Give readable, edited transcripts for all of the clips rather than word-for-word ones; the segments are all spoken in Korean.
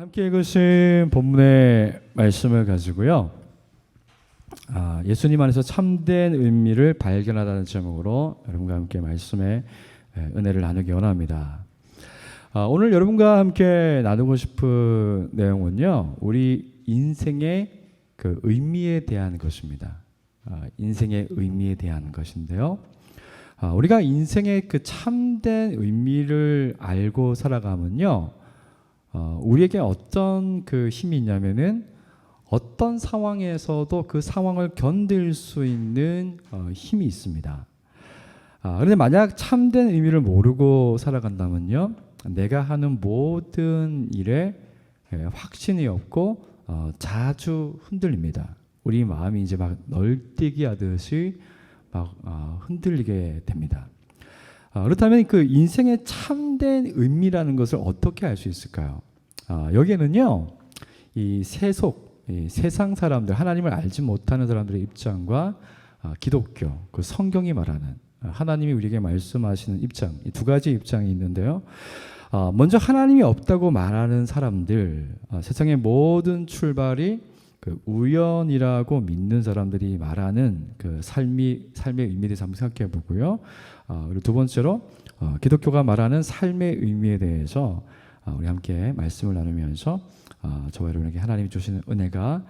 함께 읽으신 본문의 말씀을 가지고요. 예수님 안에서 참된 의미를 발견하다는 제목으로 여러분과 함께 말씀의 은혜를 나누기 원합니다. 오늘 여러분과 함께 나누고 싶은 내용은요, 우리 인생의 그 의미에 대한 것입니다. 인생의 의미에 대한 것인데요. 우리가 인생의 그 참된 의미를 알고 살아가면요, 우리에게 어떤 그 힘이 있냐면은 어떤 상황에서도 그 상황을 견딜 수 있는 힘이 있습니다. 그런데 만약 참된 의미를 모르고 살아간다면요, 내가 하는 모든 일에 확신이 없고 자주 흔들립니다. 우리 마음이 이제 막 널뛰기 하듯이 막 흔들리게 됩니다. 그렇다면 그 인생의 참된 의미라는 것을 어떻게 알 수 있을까요? 여기에는요, 이 세상 사람들, 하나님을 알지 못하는 사람들의 입장과 기독교, 그 성경이 말하는 하나님이 우리에게 말씀하시는 입장, 이 두 가지 입장이 있는데요. 먼저 하나님이 없다고 말하는 사람들, 세상의 모든 출발이 그 우연이라고 믿는 사람들이 말하는 그 삶의 의미에 대해서 한번 생각해 보고요. 그리고 두 번째로 기독교가 말하는 삶의 의미에 대해서 우리 함께 말씀을 나누면서 저와 여러분에게 하나님이 주시는 은혜가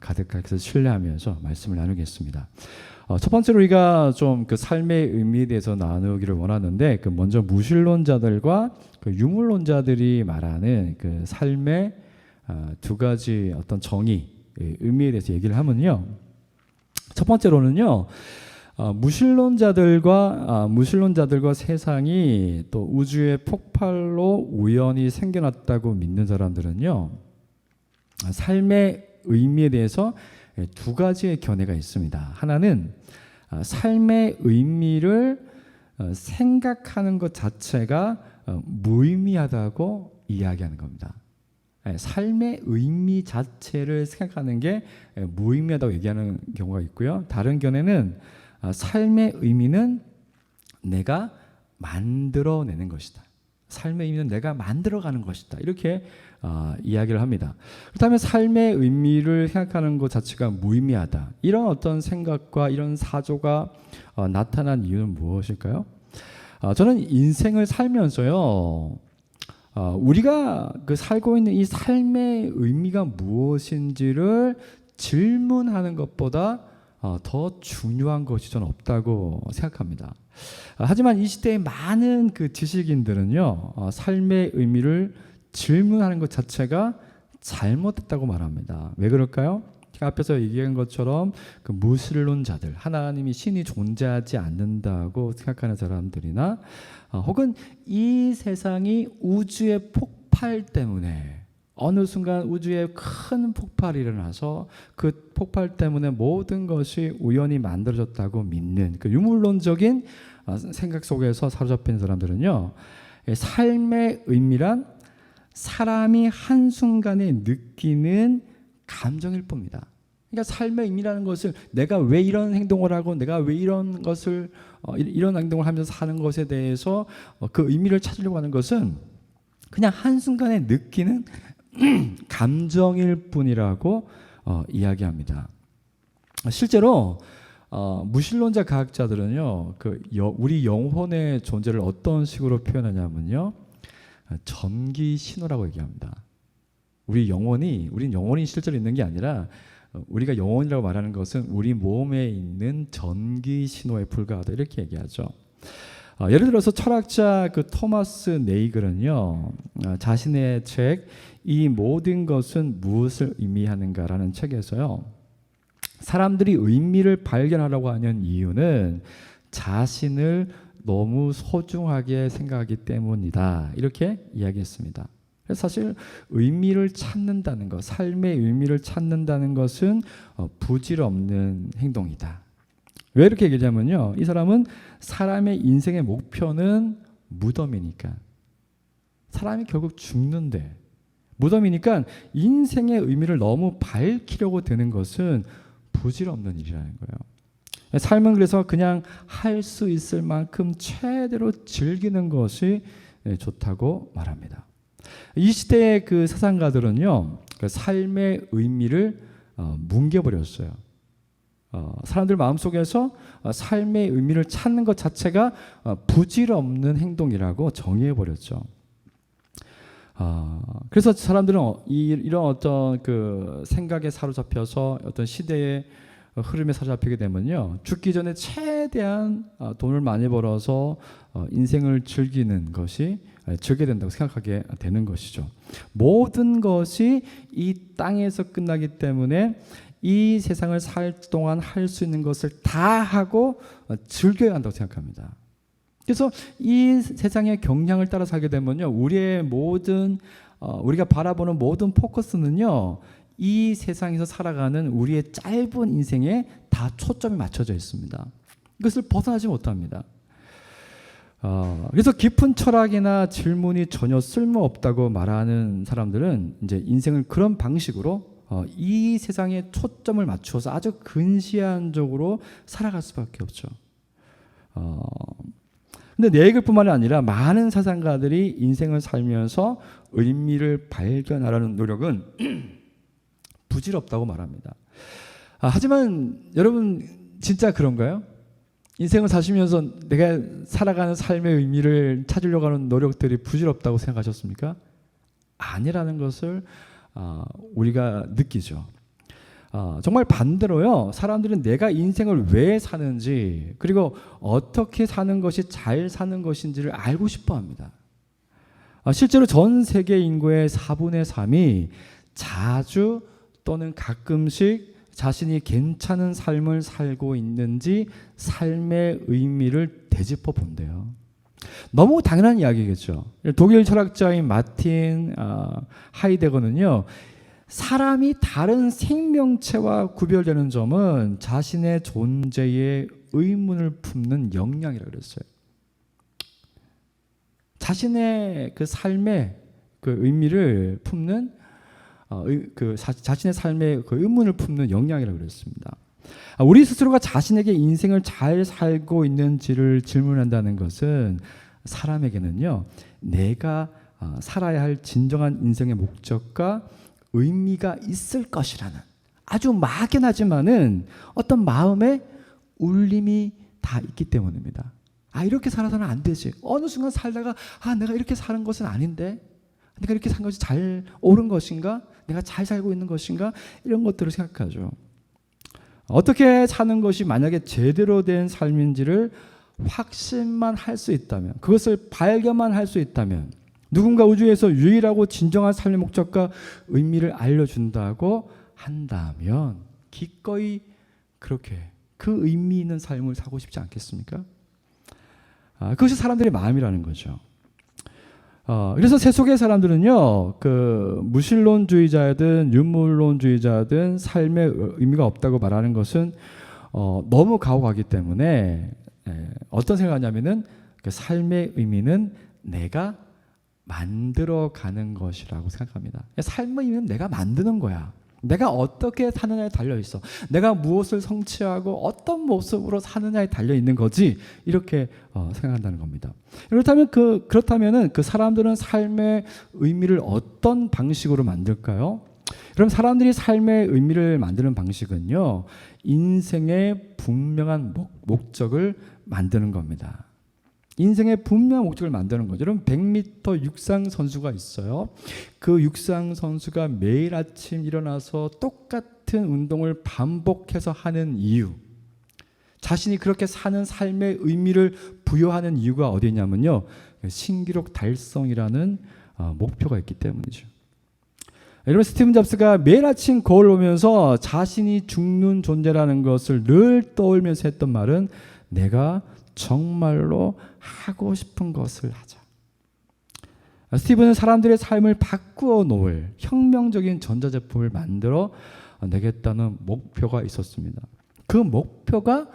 가득하게 해서 신뢰하면서 말씀을 나누겠습니다. 첫 번째로 우리가 좀 그 삶의 의미에 대해서 나누기를 원하는데, 그 먼저 무신론자들과 그 유물론자들이 말하는 그 삶의 두 가지 어떤 정의, 의미에 대해서 얘기를 하면요. 첫 번째로는요, 무신론자들과 세상이 또 우주의 폭발로 우연히 생겨났다고 믿는 사람들은요, 삶의 의미에 대해서 두 가지의 견해가 있습니다. 하나는 삶의 의미를 생각하는 것 자체가 무의미하다고 이야기하는 겁니다. 삶의 의미 자체를 생각하는 게 무의미하다고 얘기하는 경우가 있고요. 다른 견해는 삶의 의미는 내가 만들어내는 것이다. 삶의 의미는 내가 만들어가는 것이다. 이렇게 이야기를 합니다. 그렇다면 삶의 의미를 생각하는 것 자체가 무의미하다. 이런 어떤 생각과 이런 사조가 나타난 이유는 무엇일까요? 저는 인생을 살면서요, 우리가 그 살고 있는 이 삶의 의미가 무엇인지를 질문하는 것보다 더 중요한 것이 저는 없다고 생각합니다. 하지만 이 시대의 많은 그 지식인들은요, 삶의 의미를 질문하는 것 자체가 잘못됐다고 말합니다. 왜 그럴까요? 제가 앞에서 얘기한 것처럼 그 무신론자들, 하나님이 신이 존재하지 않는다고 생각하는 사람들이나 혹은 이 세상이 우주의 폭발 때문에 어느 순간 우주에 큰 폭발이 일어나서 그 폭발 때문에 모든 것이 우연히 만들어졌다고 믿는 그 유물론적인 생각 속에서 사로잡힌 사람들은요, 삶의 의미란 사람이 한순간에 느끼는 감정일 뿐입니다. 그러니까 삶의 의미라는 것을 내가 왜 이런 행동을 하고 내가 왜 이런 것을 이런 행동을 하면서 사는 것에 대해서 그 의미를 찾으려고 하는 것은 그냥 한순간에 느끼는 감정일 뿐이라고 이야기합니다. 실제로 무신론자 과학자들은요, 우리 영혼의 존재를 어떤 식으로 표현하냐면요, 전기 신호라고 얘기합니다. 우리는 영혼이 실제로 있는 게 아니라 우리가 영혼이라고 말하는 것은 우리 몸에 있는 전기 신호에 불과하다, 이렇게 얘기하죠. 예를 들어서 철학자 그 토마스 네이글은요, 자신의 책 이 모든 것은 무엇을 의미하는가라는 책에서요, 사람들이 의미를 발견하려고 하는 이유는 자신을 너무 소중하게 생각하기 때문이다, 이렇게 이야기했습니다. 그래서 사실 의미를 찾는다는 것, 삶의 의미를 찾는다는 것은 부질없는 행동이다. 왜 이렇게 얘기하냐면요, 이 사람은 사람의 인생의 목표는 무덤이니까, 사람이 결국 죽는데 무덤이니까 인생의 의미를 너무 밝히려고 드는 것은 부질없는 일이라는 거예요. 삶은 그래서 그냥 할 수 있을 만큼 최대로 즐기는 것이 좋다고 말합니다. 이 시대의 그 사상가들은요, 그 삶의 의미를 뭉개버렸어요. 사람들 마음속에서 삶의 의미를 찾는 것 자체가 부질없는 행동이라고 정의해버렸죠. 그래서 사람들은 이런 어떤 그 생각에 사로잡혀서 어떤 시대의 흐름에 사로잡히게 되면요, 죽기 전에 최대한 돈을 많이 벌어서 인생을 즐기는 것이 즐겨야 된다고 생각하게 되는 것이죠. 모든 것이 이 땅에서 끝나기 때문에 이 세상을 살 동안 할 수 있는 것을 다 하고 즐겨야 한다고 생각합니다. 그래서 이 세상의 경향을 따라 살게 되면요, 우리의 모든 우리가 바라보는 모든 포커스는요, 이 세상에서 살아가는 우리의 짧은 인생에 다 초점이 맞춰져 있습니다. 이것을 벗어나지 못합니다. 그래서 깊은 철학이나 질문이 전혀 쓸모없다고 말하는 사람들은 이제 인생을 그런 방식으로 이 세상에 초점을 맞추어서 아주 근시안적으로 살아갈 수밖에 없죠. 근데 내 얘기뿐만이 아니라 많은 사상가들이 인생을 살면서 의미를 발견하려는 노력은 부질없다고 말합니다. 하지만 여러분 진짜 그런가요? 인생을 사시면서 내가 살아가는 삶의 의미를 찾으려고 하는 노력들이 부질없다고 생각하셨습니까? 아니라는 것을 우리가 느끼죠. 정말 반대로요, 사람들은 내가 인생을 왜 사는지, 그리고 어떻게 사는 것이 잘 사는 것인지를 알고 싶어 합니다. 실제로 전 세계 인구의 4분의 3이 자주 또는 가끔씩 자신이 괜찮은 삶을 살고 있는지 삶의 의미를 되짚어 본대요. 너무 당연한 이야기겠죠. 독일 철학자인 마틴 하이데거는요, 사람이 다른 생명체와 구별되는 점은 자신의 존재에 의문을 품는 역량이라고 그랬어요. 자신의 그 삶의 그 의미를 품는 자신의 삶의 그 의문을 품는 역량이라고 그랬습니다. 우리 스스로가 자신에게 인생을 잘 살고 있는지를 질문한다는 것은 사람에게는요, 내가 살아야 할 진정한 인생의 목적과 의미가 있을 것이라는 아주 막연하지만은 어떤 마음의 울림이 다 있기 때문입니다. 이렇게 살아서는 안 되지. 어느 순간 살다가 내가 이렇게 사는 것은 아닌데, 내가 이렇게 산 것이 잘 옳은 것인가? 내가 잘 살고 있는 것인가? 이런 것들을 생각하죠. 어떻게 사는 것이 만약에 제대로 된 삶인지를 확신만 할 수 있다면, 그것을 발견만 할 수 있다면, 누군가 우주에서 유일하고 진정한 삶의 목적과 의미를 알려준다고 한다면 기꺼이 그렇게 그 의미 있는 삶을 살고 싶지 않겠습니까? 그것이 사람들의 마음이라는 거죠. 그래서 세속의 사람들은요, 그 무신론주의자든 윤물론주의자든 삶의 의미가 없다고 말하는 것은 너무 가혹하기 때문에 어떤 생각하냐면은 그 삶의 의미는 내가 만들어가는 것이라고 생각합니다. 삶의 의미는 내가 만드는 거야. 내가 어떻게 사느냐에 달려 있어. 내가 무엇을 성취하고 어떤 모습으로 사느냐에 달려 있는 거지. 이렇게 생각한다는 겁니다. 그렇다면은 그 사람들은 삶의 의미를 어떤 방식으로 만들까요? 그럼 사람들이 삶의 의미를 만드는 방식은요, 인생의 분명한 목적을 만드는 겁니다. 인생의 분명한 목적을 만드는 거죠. 여러분 100m 육상 선수가 있어요. 그 육상 선수가 매일 아침 일어나서 똑같은 운동을 반복해서 하는 이유, 자신이 그렇게 사는 삶의 의미를 부여하는 이유가 어디 있냐면요, 신기록 달성이라는 목표가 있기 때문이죠. 여러분 스티븐 잡스가 매일 아침 거울 보면서 자신이 죽는 존재라는 것을 늘 떠올면서 했던 말은, 내가 정말로 하고 싶은 것을 하자. 스티븐은 사람들의 삶을 바꾸어 놓을 혁명적인 전자제품을 만들어 내겠다는 목표가 있었습니다. 그 목표가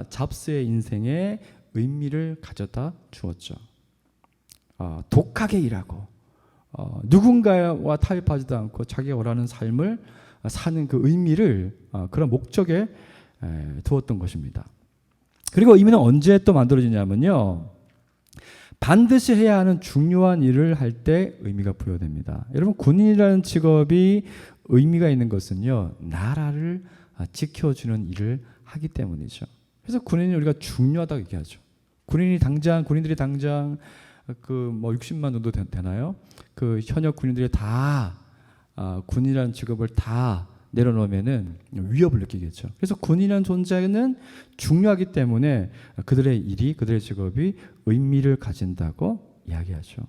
잡스의 인생에 의미를 가져다 주었죠. 독하게 일하고 누군가와 타협하지도 않고 자기가 원하는 삶을 사는 그 의미를 그런 목적에 두었던 것입니다. 그리고 의미는 언제 또 만들어지냐면요, 반드시 해야 하는 중요한 일을 할 때 의미가 부여됩니다. 여러분, 군인이라는 직업이 의미가 있는 것은요, 나라를 지켜주는 일을 하기 때문이죠. 그래서 군인이 우리가 중요하다고 얘기하죠. 군인들이 당장 그 뭐 60만 정도 되나요? 그 현역 군인들이 다 군인이라는 직업을 다 내려놓으면은 위협을 느끼겠죠. 그래서 군인이라는 존재는 중요하기 때문에 그들의 직업이 의미를 가진다고 이야기하죠.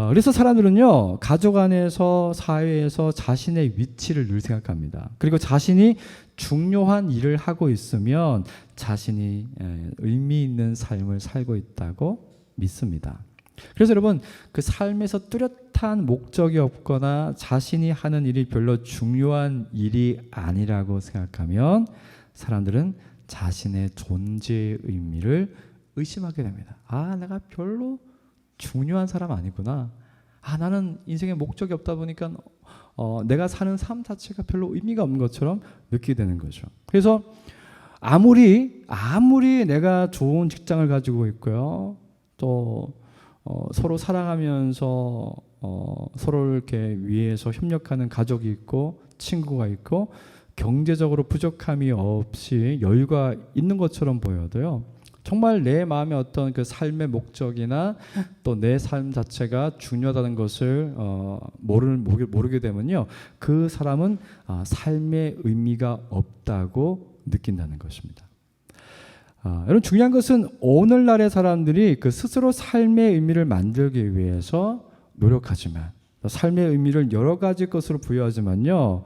그래서 사람들은요, 가족 안에서, 사회에서 자신의 위치를 늘 생각합니다. 그리고 자신이 중요한 일을 하고 있으면 자신이 의미 있는 삶을 살고 있다고 믿습니다. 그래서 여러분, 그 삶에서 뚜렷한 목적이 없거나 자신이 하는 일이 별로 중요한 일이 아니라고 생각하면 사람들은 자신의 존재의 의미를 의심하게 됩니다. 내가 별로 중요한 사람 아니구나. 나는 인생에 목적이 없다 보니까 내가 사는 삶 자체가 별로 의미가 없는 것처럼 느끼게 되는 거죠. 그래서 아무리 내가 좋은 직장을 가지고 있고요, 또 서로 사랑하면서 서로를 이렇게 위해서 협력하는 가족이 있고 친구가 있고 경제적으로 부족함이 없이 여유가 있는 것처럼 보여도요, 정말 내 마음의 어떤 그 삶의 목적이나 또 내 삶 자체가 중요하다는 것을 모르게 되면요, 그 사람은 삶의 의미가 없다고 느낀다는 것입니다. 여러분, 중요한 것은 오늘날의 사람들이 그 스스로 삶의 의미를 만들기 위해서 노력하지만, 삶의 의미를 여러 가지 것으로 부여하지만요,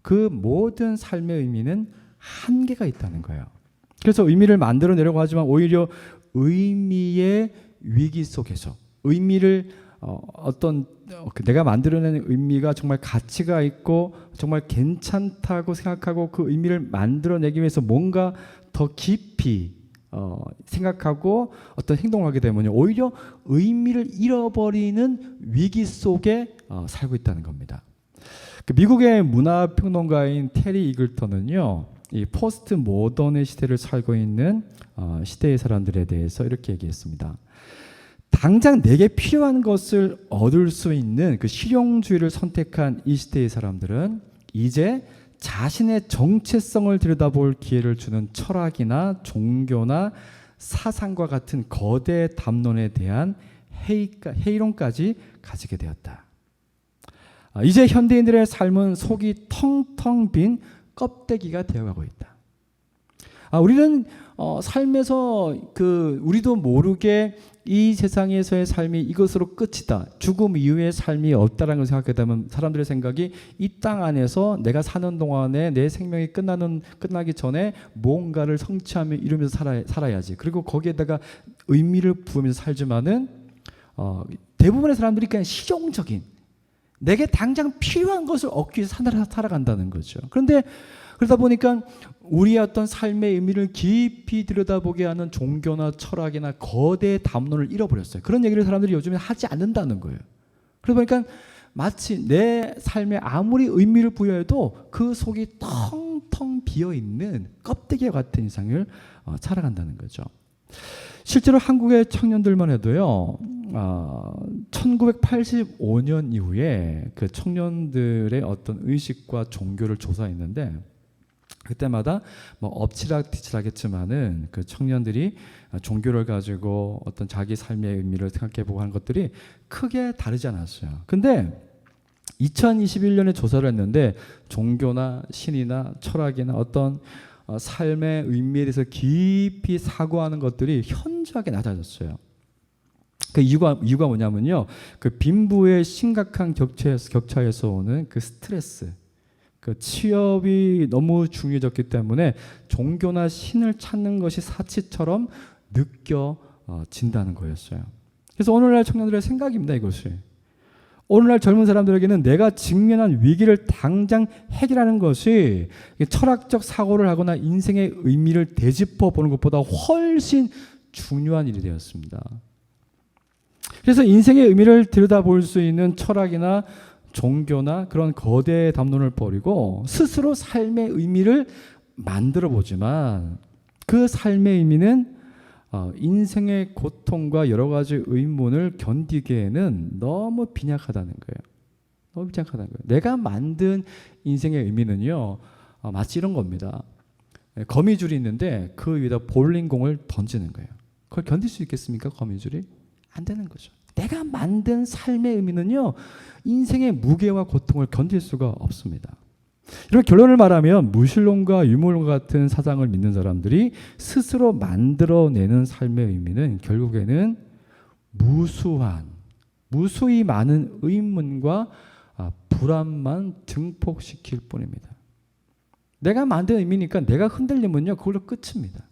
그 모든 삶의 의미는 한계가 있다는 거예요. 그래서 의미를 만들어내려고 하지만 오히려 의미의 위기 속에서 의미를 내가 만들어내는 의미가 정말 가치가 있고 정말 괜찮다고 생각하고 그 의미를 만들어내기 위해서 뭔가 더 깊이 생각하고 어떤 행동을 하게 되면 오히려 의미를 잃어버리는 위기 속에 살고 있다는 겁니다. 그 미국의 문화평론가인 테리 이글턴은요, 이 포스트 모던의 시대를 살고 있는 시대의 사람들에 대해서 이렇게 얘기했습니다. 당장 내게 필요한 것을 얻을 수 있는 그 실용주의를 선택한 이 시대의 사람들은 이제 자신의 정체성을 들여다볼 기회를 주는 철학이나 종교나 사상과 같은 거대 담론에 대한 회의론까지 가지게 되었다. 이제 현대인들의 삶은 속이 텅텅 빈 껍데기가 되어가고 있다. 우리는 삶에서 우리도 모르게 이 세상에서의 삶이 이것으로 끝이다, 죽음 이후의 삶이 없다라는 걸 생각하게 되면 사람들의 생각이 이 땅 안에서 내가 사는 동안에 내 생명이 끝나기 전에 뭔가를 성취하며 이루면서 살아야지, 그리고 거기에다가 의미를 부으면서 살지만은 대부분의 사람들이 그냥 실용적인 내게 당장 필요한 것을 얻기 위해서 살아간다는 거죠. 그런데 그러다 보니까 우리의 어떤 삶의 의미를 깊이 들여다보게 하는 종교나 철학이나 거대 담론을 잃어버렸어요. 그런 얘기를 사람들이 요즘에 하지 않는다는 거예요. 그러다 보니까 마치 내 삶에 아무리 의미를 부여해도 그 속이 텅텅 비어있는 껍데기와 같은 이상을 살아간다는 거죠. 실제로 한국의 청년들만 해도요, 1985년 이후에 그 청년들의 어떤 의식과 종교를 조사했는데, 그때마다 뭐 엎치락뒤치락했지만은 그 청년들이 종교를 가지고 어떤 자기 삶의 의미를 생각해보고 하는 것들이 크게 다르지 않았어요. 근데 2021년에 조사를 했는데 종교나 신이나 철학이나 어떤 삶의 의미에 대해서 깊이 사고하는 것들이 현저하게 낮아졌어요. 그 이유가 뭐냐면요, 그 빈부의 심각한 격차에서 오는 그 스트레스, 그 취업이 너무 중요해졌기 때문에 종교나 신을 찾는 것이 사치처럼 느껴진다는 거였어요. 그래서 오늘날 청년들의 생각입니다, 이것이. 오늘날 젊은 사람들에게는 내가 직면한 위기를 당장 해결하는 것이 철학적 사고를 하거나 인생의 의미를 되짚어 보는 것보다 훨씬 중요한 일이 되었습니다. 그래서 인생의 의미를 들여다볼 수 있는 철학이나 종교나 그런 거대 담론을 버리고 스스로 삶의 의미를 만들어 보지만 그 삶의 의미는 인생의 고통과 여러 가지 의문을 견디기에는 너무 빈약하다는 거예요. 너무 빈약하다는 거예요. 내가 만든 인생의 의미는요, 마치 이런 겁니다. 거미줄이 있는데 그 위에다 볼링공을 던지는 거예요. 그걸 견딜 수 있겠습니까? 거미줄이? 안 되는 거죠. 내가 만든 삶의 의미는요, 인생의 무게와 고통을 견딜 수가 없습니다. 이런 결론을 말하면 무신론과 유물론 같은 사상을 믿는 사람들이 스스로 만들어내는 삶의 의미는 결국에는 무수히 많은 의문과 불안만 증폭시킬 뿐입니다. 내가 만든 의미니까 내가 흔들리면요, 그걸로 끝입니다.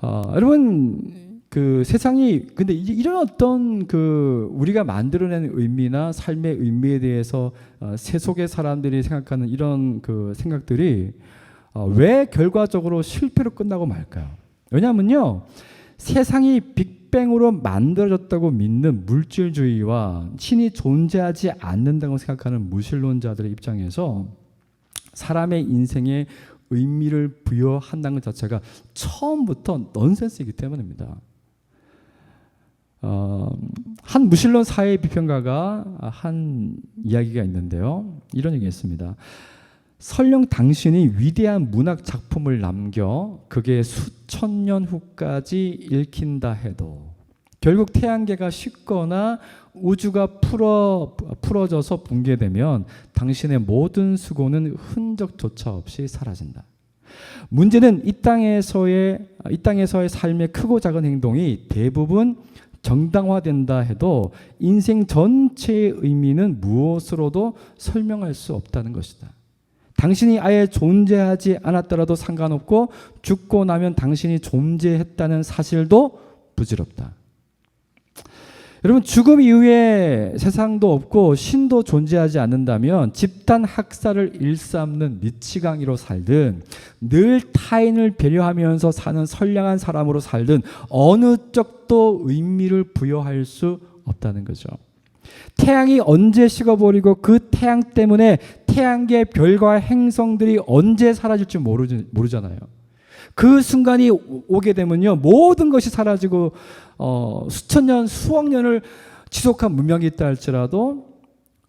여러분, 그 세상이 근데 이런 어떤 그 우리가 만들어낸 의미나 삶의 의미에 대해서 세속의 사람들이 생각하는 이런 그 생각들이 왜 결과적으로 실패로 끝나고 말까요? 왜냐하면요, 세상이 빅뱅으로 만들어졌다고 믿는 물질주의와 신이 존재하지 않는다고 생각하는 무신론자들의 입장에서 사람의 인생에 의미를 부여한다는 것 자체가 처음부터 넌센스이기 때문입니다. 한 무신론 사회 비평가가 한 이야기가 있는데요, 이런 얘기했습니다. 설령 당신이 위대한 문학 작품을 남겨 그게 수천 년 후까지 읽힌다 해도 결국 태양계가 식거나 우주가 풀어져서 붕괴되면 당신의 모든 수고는 흔적조차 없이 사라진다. 문제는 이 땅에서의 삶의 크고 작은 행동이 대부분 정당화된다 해도 인생 전체의 의미는 무엇으로도 설명할 수 없다는 것이다. 당신이 아예 존재하지 않았더라도 상관없고 죽고 나면 당신이 존재했다는 사실도 부질없다. 여러분, 죽음 이후에 세상도 없고 신도 존재하지 않는다면 집단 학살을 일삼는 미치광이로 살든 늘 타인을 배려하면서 사는 선량한 사람으로 살든 어느 쪽도 의미를 부여할 수 없다는 거죠. 태양이 언제 식어버리고 그 태양 때문에 태양계 별과 행성들이 언제 사라질지 모르잖아요. 그 순간이 오게 되면요, 모든 것이 사라지고 수천 년, 수억 년을 지속한 문명이 있다 할지라도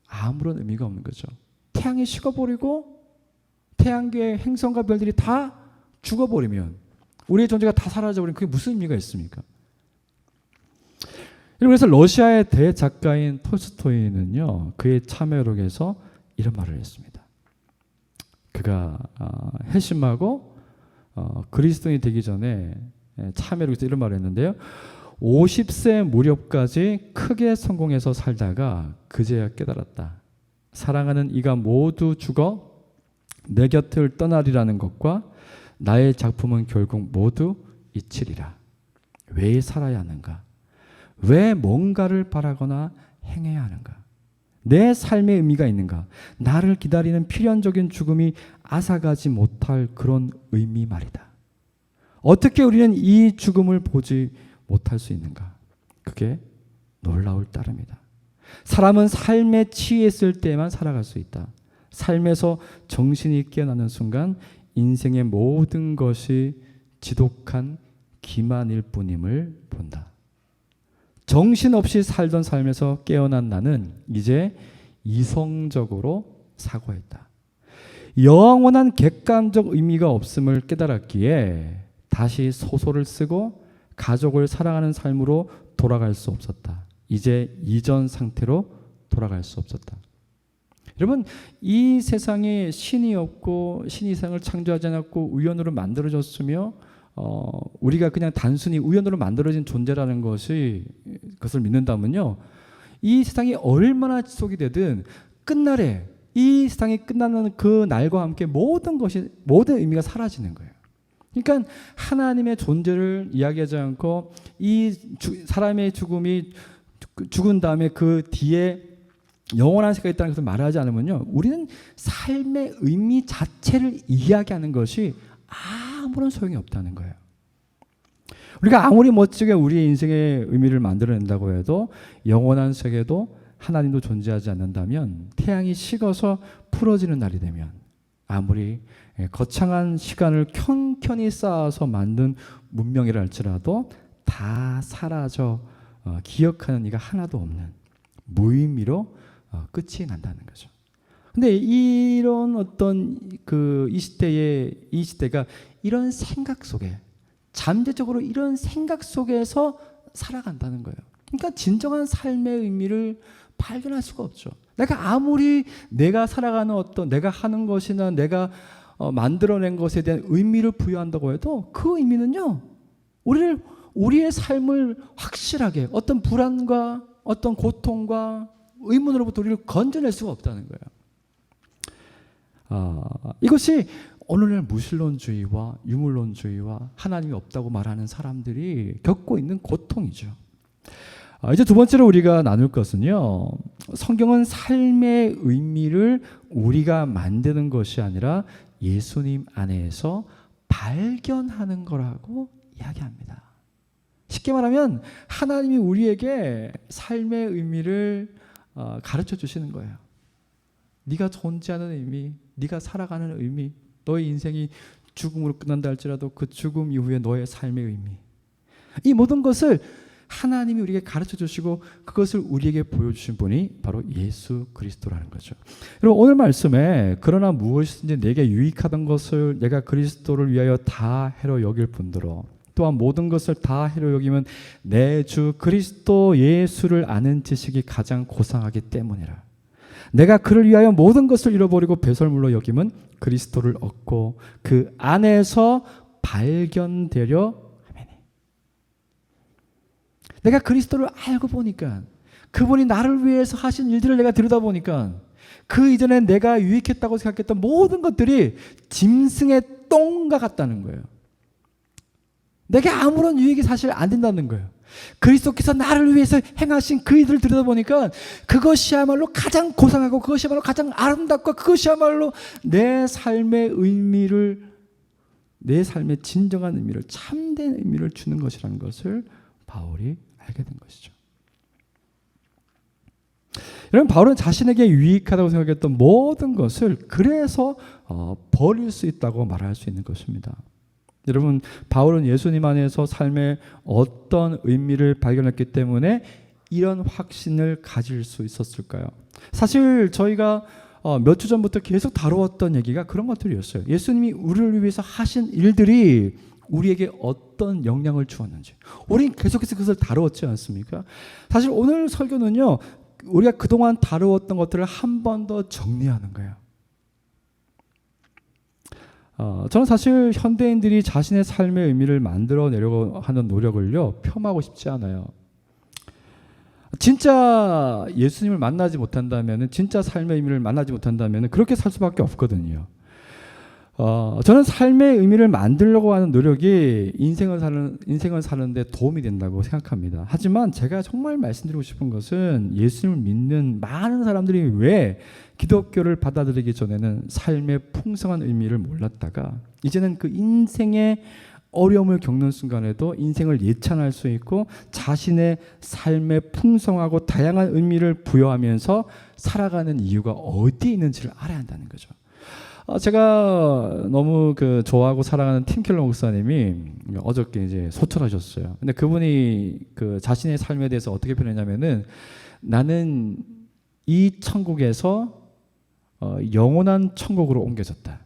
아무런 의미가 없는 거죠. 태양이 식어버리고 태양계의 행성과 별들이 다 죽어버리면, 우리의 존재가 다 사라져버리면 그게 무슨 의미가 있습니까? 그래서 러시아의 대작가인 톨스토이는요, 그의 참여록에서 이런 말을 했습니다. 그가 핵심하고 그리스도인이 되기 전에 참여록에서 이런 말을 했는데요. 50세 무렵까지 크게 성공해서 살다가 그제야 깨달았다. 사랑하는 이가 모두 죽어 내 곁을 떠나리라는 것과 나의 작품은 결국 모두 잊히리라. 왜 살아야 하는가? 왜 뭔가를 바라거나 행해야 하는가? 내 삶의 의미가 있는가? 나를 기다리는 필연적인 죽음이 앗아가지 못할 그런 의미 말이다. 어떻게 우리는 이 죽음을 보지 못할 수 있는가? 그게 놀라울 따름이다. 사람은 삶에 취했을 때만 살아갈 수 있다. 삶에서 정신이 깨어나는 순간 인생의 모든 것이 지독한 기만일 뿐임을 본다. 정신없이 살던 삶에서 깨어난 나는 이제 이성적으로 사고했다. 영원한 객관적 의미가 없음을 깨달았기에 다시 소설을 쓰고 가족을 사랑하는 삶으로 돌아갈 수 없었다. 이제 이전 상태로 돌아갈 수 없었다. 여러분, 이 세상에 신이 없고 신이 세상을 창조하지 않았고 우연으로 만들어졌으며 우리가 그냥 단순히 우연으로 만들어진 존재라는 것을 믿는다면요, 이 세상이 얼마나 지속이 되든 끝날에 이 세상이 끝나는 그 날과 함께 모든 의미가 사라지는 거예요. 그러니까 하나님의 존재를 이야기하지 않고 이 사람의 죽음이 죽은 다음에 그 뒤에 영원한 세계가 있다는 것을 말하지 않으면요, 우리는 삶의 의미 자체를 이야기하는 것이 아무런 소용이 없다는 거예요. 우리가 아무리 멋지게 우리의 인생의 의미를 만들어낸다고 해도 영원한 세계도 하나님도 존재하지 않는다면, 태양이 식어서 풀어지는 날이 되면, 아무리 거창한 시간을 켜켜이 쌓아서 만든 문명이라 할지라도 다 사라져 기억하는 이가 하나도 없는 무의미로 끝이 난다는 거죠. 근데 이런 어떤 이 시대가 이런 생각 속에 잠재적으로 이런 생각 속에서 살아간다는 거예요. 그러니까 진정한 삶의 의미를 발견할 수가 없죠. 내가 아무리 내가 살아가는 내가 하는 것이나 내가 만들어낸 것에 대한 의미를 부여한다고 해도 그 의미는요, 우리의 삶을 확실하게 어떤 불안과 어떤 고통과 의문으로부터 우리를 건져낼 수가 없다는 거예요. 이것이 오늘날 무신론주의와 유물론주의와 하나님이 없다고 말하는 사람들이 겪고 있는 고통이죠. 이제 두 번째로 우리가 나눌 것은요, 성경은 삶의 의미를 우리가 만드는 것이 아니라 예수님 안에서 발견하는 거라고 이야기합니다. 쉽게 말하면 하나님이 우리에게 삶의 의미를 가르쳐 주시는 거예요. 네가 존재하는 의미, 네가 살아가는 의미, 너의 인생이 죽음으로 끝난다 할지라도 그 죽음 이후에 너의 삶의 의미, 이 모든 것을 하나님이 우리에게 가르쳐 주시고 그것을 우리에게 보여주신 분이 바로 예수 그리스도라는 거죠. 여러분, 오늘 말씀에 그러나 무엇이든지 내게 유익하던 것을 내가 그리스도를 위하여 다 해로 여길 뿐더러 또한 모든 것을 다 해로 여기면 내 주 그리스도 예수를 아는 지식이 가장 고상하기 때문이라. 내가 그를 위하여 모든 것을 잃어버리고 배설물로 여김은 그리스도를 얻고 그 안에서 발견되려 하매니. 내가 그리스도를 알고 보니까 그분이 나를 위해서 하신 일들을 내가 들여다보니까 그 이전에 내가 유익했다고 생각했던 모든 것들이 짐승의 똥과 같다는 거예요. 내게 아무런 유익이 사실 안 된다는 거예요. 그리스도께서 나를 위해서 행하신 그 일을 들여다보니까 그것이야말로 가장 고상하고 그것이야말로 가장 아름답고 그것이야말로 내 삶의 의미를, 내 삶의 진정한 의미를, 참된 의미를 주는 것이라는 것을 바울이 알게 된 것이죠. 여러분, 바울은 자신에게 유익하다고 생각했던 모든 것을 그래서 버릴 수 있다고 말할 수 있는 것입니다. 여러분, 바울은 예수님 안에서 삶의 어떤 의미를 발견했기 때문에 이런 확신을 가질 수 있었을까요? 사실 저희가 몇 주 전부터 계속 다루었던 얘기가 그런 것들이었어요. 예수님이 우리를 위해서 하신 일들이 우리에게 어떤 영향을 주었는지 우리는 계속해서 그것을 다루었지 않습니까? 사실 오늘 설교는요, 우리가 그동안 다루었던 것들을 한 번 더 정리하는 거예요. 저는 사실 현대인들이 자신의 삶의 의미를 만들어내려고 하는 노력을요, 폄하하고 싶지 않아요. 진짜 예수님을 만나지 못한다면, 진짜 삶의 의미를 만나지 못한다면 그렇게 살 수밖에 없거든요. 저는 삶의 의미를 만들려고 하는 노력이 인생을 사는데 도움이 된다고 생각합니다. 하지만 제가 정말 말씀드리고 싶은 것은 예수님을 믿는 많은 사람들이 왜 기독교를 받아들이기 전에는 삶의 풍성한 의미를 몰랐다가 이제는 그 인생의 어려움을 겪는 순간에도 인생을 예찬할 수 있고 자신의 삶의 풍성하고 다양한 의미를 부여하면서 살아가는 이유가 어디에 있는지를 알아야 한다는 거죠. 제가 너무 좋아하고 사랑하는 팀 켈러 목사님이 어저께 이제 소천하셨어요. 근데 그분이 자신의 삶에 대해서 어떻게 표현했냐면은, 나는 이 천국에서 영원한 천국으로 옮겨졌다.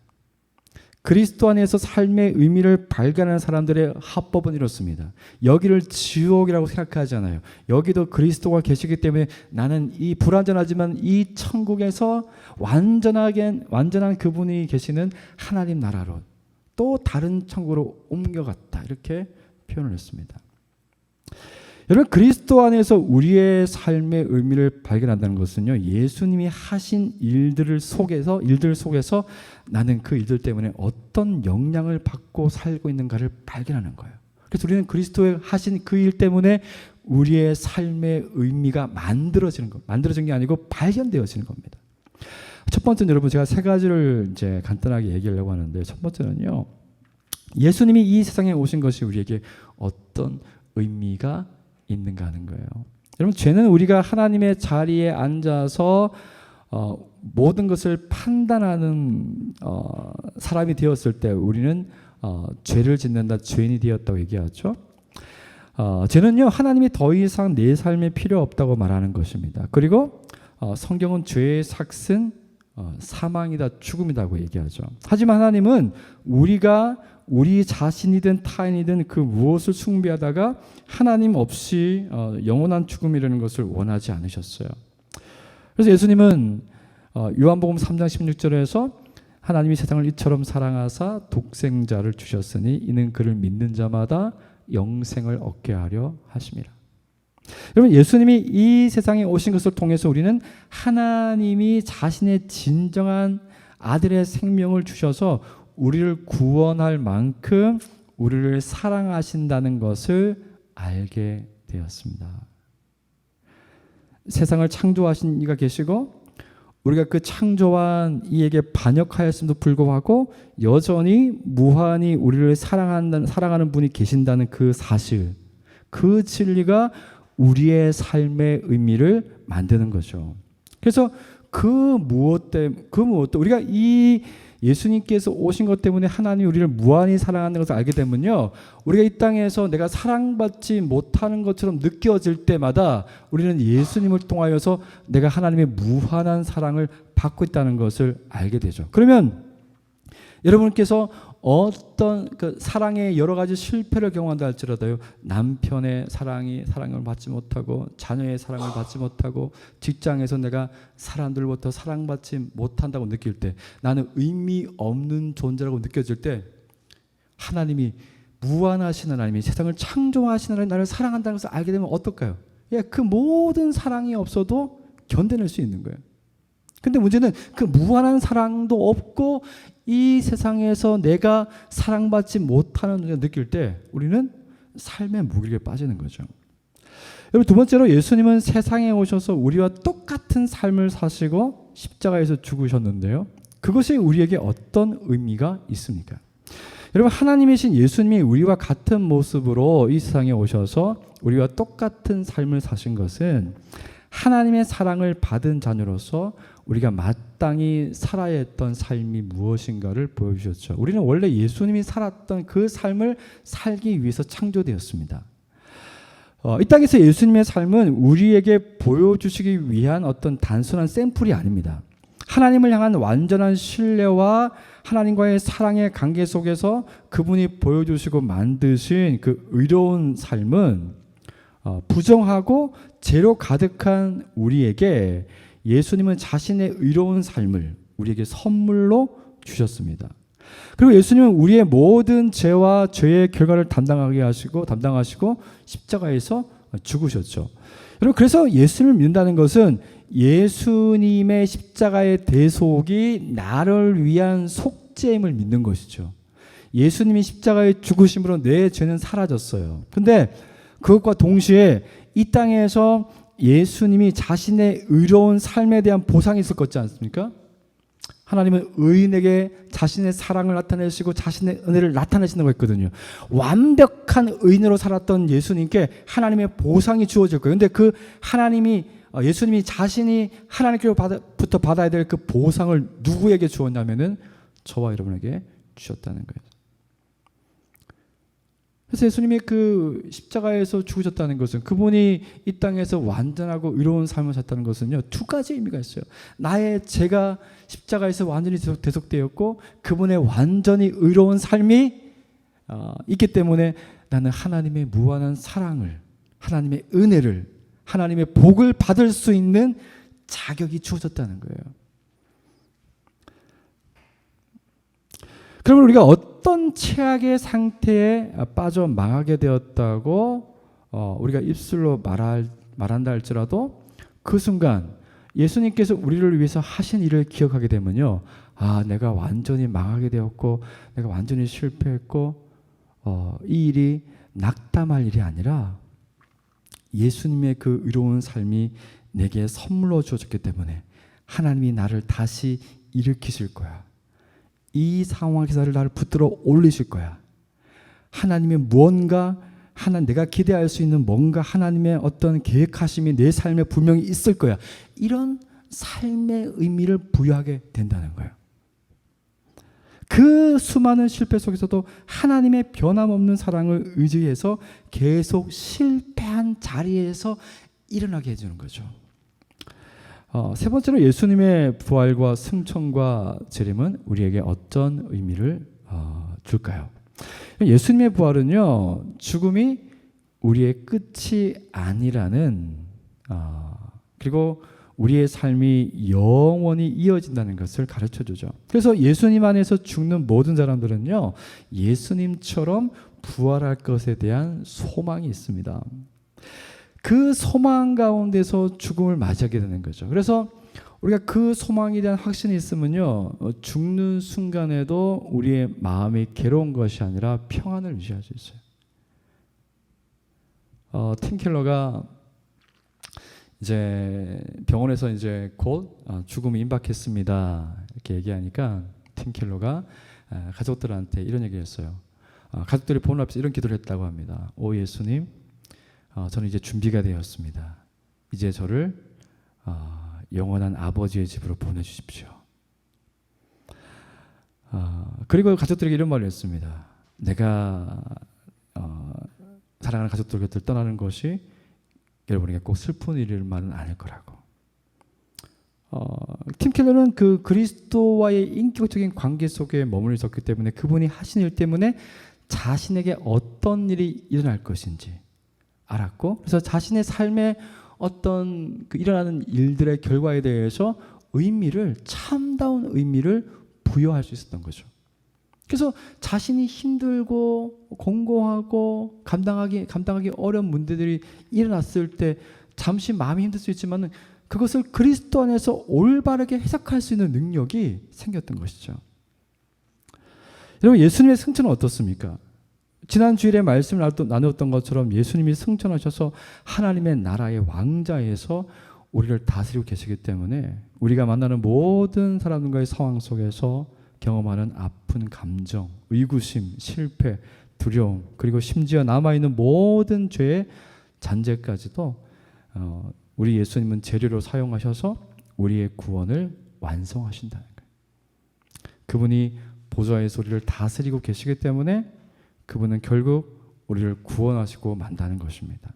그리스도 안에서 삶의 의미를 발견하는 사람들의 합법은 이렇습니다. 여기를 지옥이라고 생각하지 않아요. 여기도 그리스도가 계시기 때문에 나는 이 불완전하지만 이 천국에서 완전한 그분이 계시는 하나님 나라로 또 다른 천국으로 옮겨갔다. 이렇게 표현을 했습니다. 여러분, 그리스도 안에서 우리의 삶의 의미를 발견한다는 것은요, 예수님이 하신 일들 속에서 나는 그 일들 때문에 어떤 영향을 받고 살고 있는가를 발견하는 거예요. 그래서 우리는 그리스도의 하신 그 일 때문에 우리의 삶의 의미가 만들어진 게 아니고 발견되어지는 겁니다. 첫 번째는 여러분, 제가 세 가지를 이제 간단하게 얘기하려고 하는데, 첫 번째는요, 예수님이 이 세상에 오신 것이 우리에게 어떤 의미가 있는가 하는 거예요. 여러분, 죄는 우리가 하나님의 자리에 앉아서 모든 것을 판단하는 사람이 되었을 때 우리는 죄를 짓는다, 죄인이 되었다고 얘기하죠. 죄는요, 하나님이 더 이상 내 삶에 필요 없다고 말하는 것입니다. 그리고 성경은 죄의 삭은 사망이다, 죽음이라고 얘기하죠. 하지만 하나님은 우리가 우리 자신이든 타인이든 그 무엇을 숭배하다가 하나님 없이 영원한 죽음이라는 것을 원하지 않으셨어요. 그래서 예수님은 요한복음 3장 16절에서 하나님이 세상을 이처럼 사랑하사 독생자를 주셨으니 이는 그를 믿는 자마다 영생을 얻게 하려 하심이라. 여러분, 예수님이 이 세상에 오신 것을 통해서 우리는 하나님이 자신의 진정한 아들의 생명을 주셔서 우리를 구원할 만큼 우리를 사랑하신다는 것을 알게 되었습니다. 세상을 창조하신 이가 계시고 우리가 그 창조한 이에게 반역하였음에도 불구하고 여전히 무한히 우리를 사랑하는 분이 계신다는 그 사실, 그 진리가 우리의 삶의 의미를 만드는 거죠. 그래서 그 무엇도 우리가 이 예수님께서 오신 것 때문에 하나님이 우리를 무한히 사랑하는 것을 알게 되면요, 우리가 이 땅에서 내가 사랑받지 못하는 것처럼 느껴질 때마다 우리는 예수님을 통하여서 내가 하나님의 무한한 사랑을 받고 있다는 것을 알게 되죠. 그러면 여러분께서 어떤 그 사랑의 여러 가지 실패를 경험한다 할지라도요, 남편의 사랑을 받지 못하고 자녀의 사랑을 받지 못하고 직장에서 내가 사람들로부터 사랑받지 못한다고 느낄 때, 나는 의미 없는 존재라고 느껴질 때, 하나님이 무한하신 하나님이 세상을 창조하신 하나님이 나를 사랑한다는 것을 알게 되면 어떨까요? 그 모든 사랑이 없어도 견뎌낼 수 있는 거예요. 근데 문제는 그 무한한 사랑도 없고 이 세상에서 내가 사랑받지 못하는 존재를 느낄 때 우리는 삶의 무기력에 빠지는 거죠. 여러분, 두 번째로 예수님은 세상에 오셔서 우리와 똑같은 삶을 사시고 십자가에서 죽으셨는데요, 그것이 우리에게 어떤 의미가 있습니까? 여러분, 하나님이신 예수님이 우리와 같은 모습으로 이 세상에 오셔서 우리와 똑같은 삶을 사신 것은 하나님의 사랑을 받은 자녀로서 우리가 마땅히 살아야 했던 삶이 무엇인가를 보여주셨죠. 우리는 원래 예수님이 살았던 그 삶을 살기 위해서 창조되었습니다. 이 땅에서 예수님의 삶은 우리에게 보여주시기 위한 어떤 단순한 샘플이 아닙니다. 하나님을 향한 완전한 신뢰와 하나님과의 사랑의 관계 속에서 그분이 보여주시고 만드신 그 의로운 삶은 부정하고 죄로 가득한 우리에게 예수님은 자신의 의로운 삶을 우리에게 선물로 주셨습니다. 그리고 예수님은 우리의 모든 죄와 죄의 결과를 담당하시고 십자가에서 죽으셨죠. 여러분, 그래서 예수님을 믿는다는 것은 예수님의 십자가의 대속이 나를 위한 속죄임을 믿는 것이죠. 예수님이 십자가에 죽으심으로 내 죄는 사라졌어요. 근데 그것과 동시에 이 땅에서 예수님이 자신의 의로운 삶에 대한 보상이 있을 것 같지 않습니까? 하나님은 의인에게 자신의 사랑을 나타내시고 자신의 은혜를 나타내시는 거 있거든요. 완벽한 의인으로 살았던 예수님께 하나님의 보상이 주어질 거예요. 근데 그 예수님이 자신이 하나님께로부터 받아야 될 그 보상을 누구에게 주었냐면은 저와 여러분에게 주셨다는 거예요. 그래서 예수님이 그 십자가에서 죽으셨다는 것은, 그분이 이 땅에서 완전하고 의로운 삶을 샀다는 것은요, 두 가지 의미가 있어요. 나의 죄가 십자가에서 완전히 대속되었고 그분의 완전히 의로운 삶이 있기 때문에 나는 하나님의 무한한 사랑을, 하나님의 은혜를, 하나님의 복을 받을 수 있는 자격이 주어졌다는 거예요. 그러면 우리가 어떤 최악의 상태에 빠져 망하게 되었다고 우리가 입술로 말한다 할지라도 그 순간 예수님께서 우리를 위해서 하신 일을 기억하게 되면요, 내가 완전히 망하게 되었고 내가 완전히 실패했고 이 일이 낙담할 일이 아니라 예수님의 그 의로운 삶이 내게 선물로 주어졌기 때문에 하나님이 나를 다시 일으키실 거야. 이 상황에서 나를 붙들어 올리실 거야. 하나님의 무언가, 내가 기대할 수 있는 뭔가 하나님의 어떤 계획하심이 내 삶에 분명히 있을 거야. 이런 삶의 의미를 부여하게 된다는 거예요. 그 수많은 실패 속에서도 하나님의 변함없는 사랑을 의지해서 계속 실패한 자리에서 일어나게 해주는 거죠. 세 번째로 예수님의 부활과 승천과 재림은 우리에게 어떤 의미를 줄까요? 예수님의 부활은요, 죽음이 우리의 끝이 아니라는, 그리고 우리의 삶이 영원히 이어진다는 것을 가르쳐 주죠. 그래서 예수님 안에서 죽는 모든 사람들은요, 예수님처럼 부활할 것에 대한 소망이 있습니다. 그 소망 가운데서 죽음을 맞이하게 되는 거죠. 그래서 우리가 그 소망에 대한 확신이 있으면요, 죽는 순간에도 우리의 마음이 괴로운 것이 아니라 평안을 유지할 수 있어요. 팀 켈러가 이제 병원에서 이제 곧 죽음이 임박했습니다 이렇게 얘기하니까 팀 켈러가 가족들한테 이런 얘기했어요. 가족들이 보는 앞에서 이런 기도를 했다고 합니다. 오 예수님, 저는 이제 준비가 되었습니다. 이제 저를 영원한 아버지의 집으로 보내주십시오. 그리고 가족들에게 이런 말을 했습니다. 내가 사랑하는 가족들 곁을 떠나는 것이 여러분에게 꼭 슬픈 일만은 아닐 거라고. 팀 켈러는 그 그리스도와의 인격적인 관계 속에 머물러 있었기 때문에 그분이 하신 일 때문에 자신에게 어떤 일이 일어날 것인지 알았고, 그래서 자신의 삶에 어떤 그 일어나는 일들의 결과에 대해서 의미를, 참다운 의미를 부여할 수 있었던 거죠. 그래서 자신이 힘들고 공고하고 감당하기 어려운 문제들이 일어났을 때 잠시 마음이 힘들 수 있지만 그것을 그리스도 안에서 올바르게 해석할 수 있는 능력이 생겼던 것이죠. 여러분, 예수님의 승천은 어떻습니까? 지난 주일에 말씀을 나누었던 것처럼 예수님이 승천하셔서 하나님의 나라의 왕자에서 우리를 다스리고 계시기 때문에 우리가 만나는 모든 사람들과의 상황 속에서 경험하는 아픈 감정, 의구심, 실패, 두려움, 그리고 심지어 남아있는 모든 죄의 잔재까지도 우리 예수님은 재료로 사용하셔서 우리의 구원을 완성하신다는 거예요. 그분이 보좌에서 우리를 다스리고 계시기 때문에 그분은 결국 우리를 구원하시고 만다는 것입니다.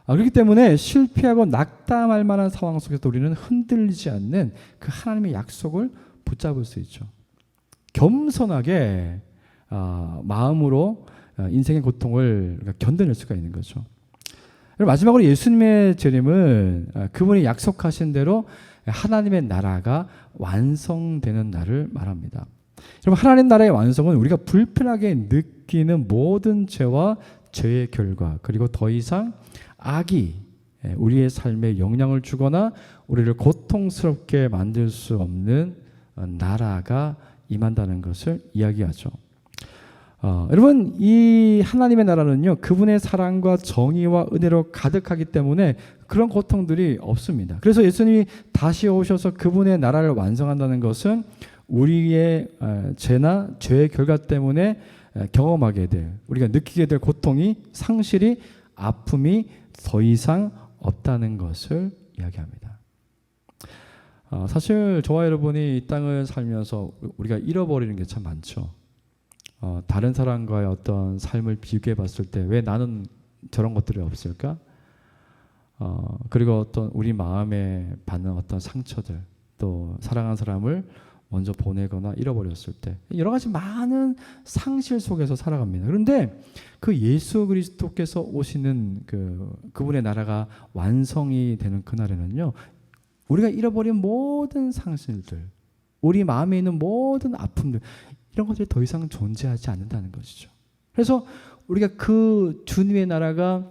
그렇기 때문에 실패하고 낙담할 만한 상황 속에서 우리는 흔들리지 않는 그 하나님의 약속을 붙잡을 수 있죠. 겸손하게 마음으로 인생의 고통을 견뎌낼 수가 있는 거죠. 마지막으로 예수님의 재림은 그분이 약속하신 대로 하나님의 나라가 완성되는 날을 말합니다. 여러분, 하나님 나라의 완성은 우리가 불편하게 느끼는 모든 죄와 죄의 결과, 그리고 더 이상 악이 우리의 삶에 영향을 주거나 우리를 고통스럽게 만들 수 없는 나라가 임한다는 것을 이야기하죠. 여러분, 이 하나님의 나라는요, 그분의 사랑과 정의와 은혜로 가득하기 때문에 그런 고통들이 없습니다. 그래서 예수님이 다시 오셔서 그분의 나라를 완성한다는 것은 우리의 죄나 죄의 결과 때문에 경험하게 될, 우리가 느끼게 될 고통이, 상실이, 아픔이 더 이상 없다는 것을 이야기합니다. 사실 저와 여러분이 이 땅을 살면서 우리가 잃어버리는 게 참 많죠. 다른 사람과의 어떤 삶을 비교해 봤을 때 왜 나는 저런 것들이 없을까? 그리고 어떤 우리 마음에 받는 어떤 상처들, 또 사랑하는 사람을 먼저 보내거나 잃어버렸을 때 여러 가지 많은 상실 속에서 살아갑니다. 그런데 그 예수 그리스도께서 오시는 그분의 나라가 완성이 되는 그날에는요, 우리가 잃어버린 모든 상실들, 우리 마음에 있는 모든 아픔들, 이런 것들이 더 이상 존재하지 않는다는 것이죠. 그래서 우리가 그 주님의 나라가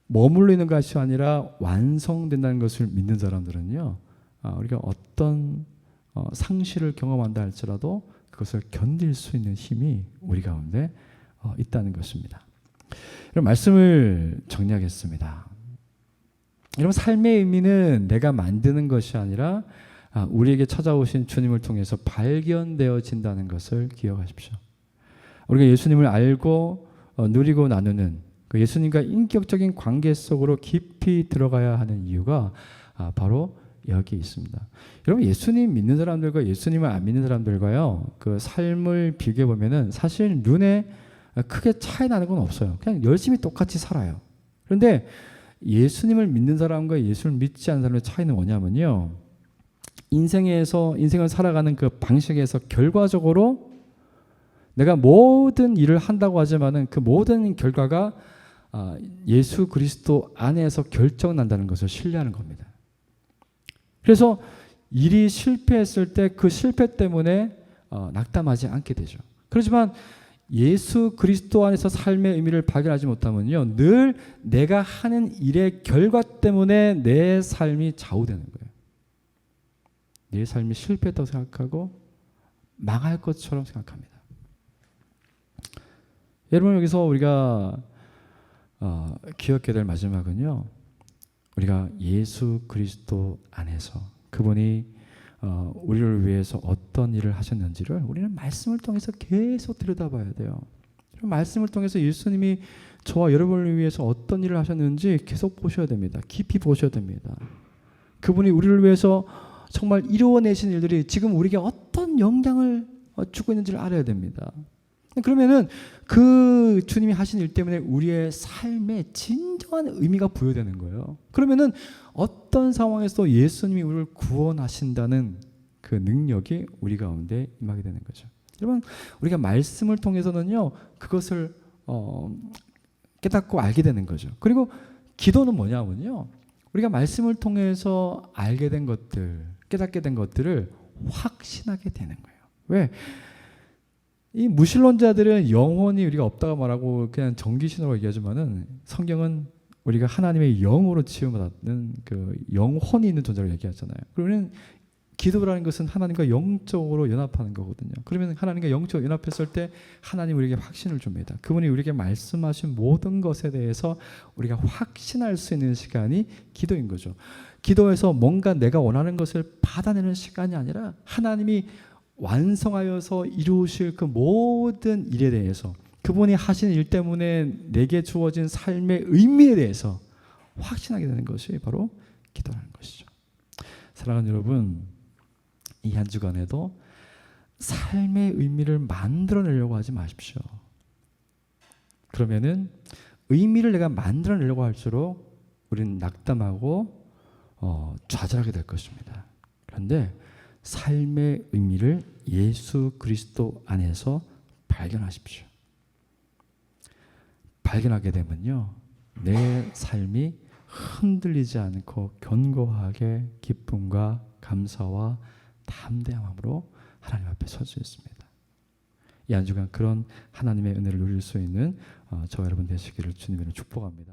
머물러 있는 것이 아니라 완성된다는 것을 믿는 사람들은요, 우리가 어떤 상실을 경험한다 할지라도 그것을 견딜 수 있는 힘이 우리 가운데 있다는 것입니다. 이런 말씀을 정리하겠습니다. 여러분, 삶의 의미는 내가 만드는 것이 아니라 우리에게 찾아오신 주님을 통해서 발견되어진다는 것을 기억하십시오. 우리가 예수님을 알고 누리고 나누는 그 예수님과 인격적인 관계 속으로 깊이 들어가야 하는 이유가 바로 여기 있습니다. 여러분, 예수님 믿는 사람들과 예수님을 안 믿는 사람들과요, 그 삶을 비교해 보면은 사실 눈에 크게 차이 나는 건 없어요. 그냥 열심히 똑같이 살아요. 그런데 예수님을 믿는 사람과 예수를 믿지 않는 사람의 차이는 뭐냐면요, 인생을 살아가는 그 방식에서 결과적으로 내가 모든 일을 한다고 하지만은 그 모든 결과가 예수 그리스도 안에서 결정난다는 것을 신뢰하는 겁니다. 그래서 일이 실패했을 때 그 실패 때문에 낙담하지 않게 되죠. 그렇지만 예수 그리스도 안에서 삶의 의미를 발견하지 못하면요, 늘 내가 하는 일의 결과 때문에 내 삶이 좌우되는 거예요. 내 삶이 실패했다고 생각하고 망할 것처럼 생각합니다. 여러분, 여기서 우리가 기억해야 될 마지막은요, 우리가 예수 그리스도 안에서 그분이 우리를 위해서 어떤 일을 하셨는지를 우리는 말씀을 통해서 계속 들여다봐야 돼요. 말씀을 통해서 예수님이 저와 여러분을 위해서 어떤 일을 하셨는지 계속 보셔야 됩니다. 깊이 보셔야 됩니다. 그분이 우리를 위해서 정말 이루어내신 일들이 지금 우리에게 어떤 영향을 주고 있는지를 알아야 됩니다. 그러면은 그 주님이 하신 일 때문에 우리의 삶에 진정한 의미가 부여되는 거예요. 그러면은 어떤 상황에서 예수님이 우리를 구원하신다는 그 능력이 우리 가운데 임하게 되는 거죠. 여러분, 우리가 말씀을 통해서는요, 그것을 깨닫고 알게 되는 거죠. 그리고 기도는 뭐냐면요, 우리가 말씀을 통해서 알게 된 것들, 깨닫게 된 것들을 확신하게 되는 거예요. 왜? 이 무신론자들은 영혼이 우리가 없다고 말하고 그냥 정기신으로 얘기하지만은 성경은 우리가 하나님의 영으로 치유받는 그 영혼이 있는 존재로 얘기하잖아요. 그러면 기도라는 것은 하나님과 영적으로 연합하는 거거든요. 그러면 하나님과 영적으로 연합했을 때 하나님 우리에게 확신을 줍니다. 그분이 우리에게 말씀하신 모든 것에 대해서 우리가 확신할 수 있는 시간이 기도인 거죠. 기도에서 뭔가 내가 원하는 것을 받아내는 시간이 아니라 하나님이 완성하여서 이루실 그 모든 일에 대해서, 그분이 하신 일 때문에 내게 주어진 삶의 의미에 대해서 확신하게 되는 것이 바로 기도라는 것이죠. 사랑하는 여러분, 이 한 주간에도 삶의 의미를 만들어내려고 하지 마십시오. 그러면은 의미를 내가 만들어내려고 할수록 우리는 낙담하고 좌절하게 될 것입니다. 그런데 삶의 의미를 예수 그리스도 안에서 발견하십시오. 발견하게 되면요, 내 삶이 흔들리지 않고 견고하게 기쁨과 감사와 담대함으로 하나님 앞에 설 수 있습니다. 이 한 주간 그런 하나님의 은혜를 누릴 수 있는 저와 여러분 되시기를 주님으로 축복합니다.